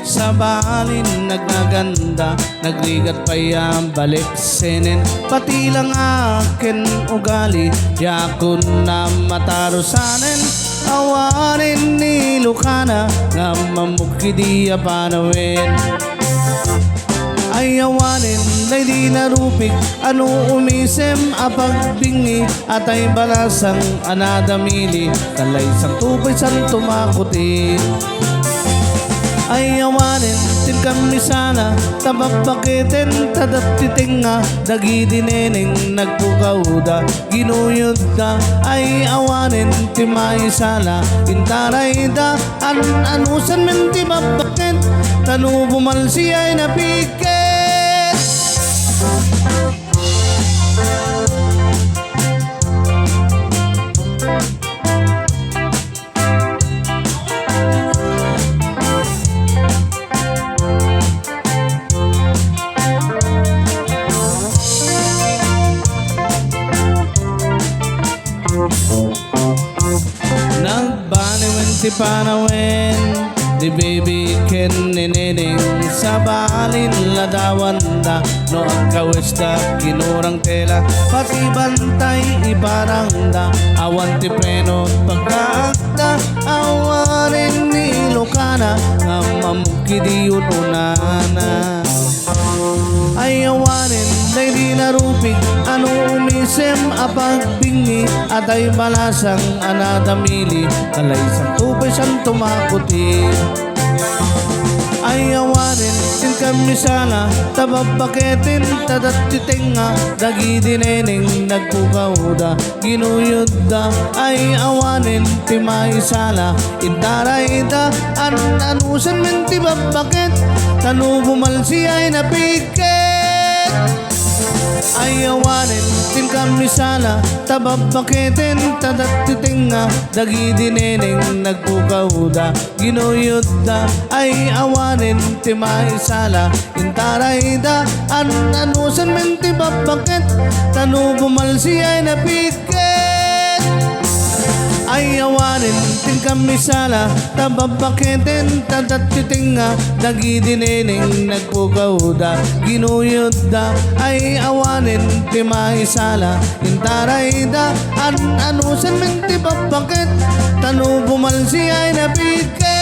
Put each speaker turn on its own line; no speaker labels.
sa balin nagnaganda, nagligat pa yan balik sinin. Pati lang akin ugali, yakon na matarusanin. Awanin ni Lucana, nga mamukhi di panawin. Ay awanin, day di narupig, ano umisem apagbingi, at ay balasang anadamili, kalay sang tubay san tumakuti. Ay awanin, tin kami sana, tababakitin, tadattiting nga, dagi di neneng nagpukauda, ginuyod da. Ay awanin, timay sala, intaray da, anusan men ti babakit, tanu bumalsi ay napikit. Nagbaniwen ti panawin, di baby ken ni Neneng, sa balin ladawan da, no ang kawis da, kinurang tela, pati bantay ibarang da, awan ti preno pagkaakda, awarin ni Lucana, nga mamukhi di ununana. Ay awanin, day di narupig, ano umisem apagbingi, at ay balasang anadamili, kalay sang tubay san tumakuti. Ay awanin, tin kami sana, tababaketin, tadattiting nga, dagi di neneng nagpukauda, ginuyod da. Ay awanin, timay sala, intaray da, anusan men ti babakit, tanu bumalsi ay napikit. Ay awanin, tin kami sana, tababakitin, tadattiting nga, dagi di neneng nagpukauda, ginuyod da. Ay awanin, timay sala, intaray da, anusan men ti babakit, tanu bumalsi ay napikit. Ay awanin, tin kami sala, tababakitin, tadattiting nga, dagi di neneng nagpukauda, ginuyod da. Ay awanin, timay sala, intaray da, anusan men ti babakit, tanu bumalsi ay napikit.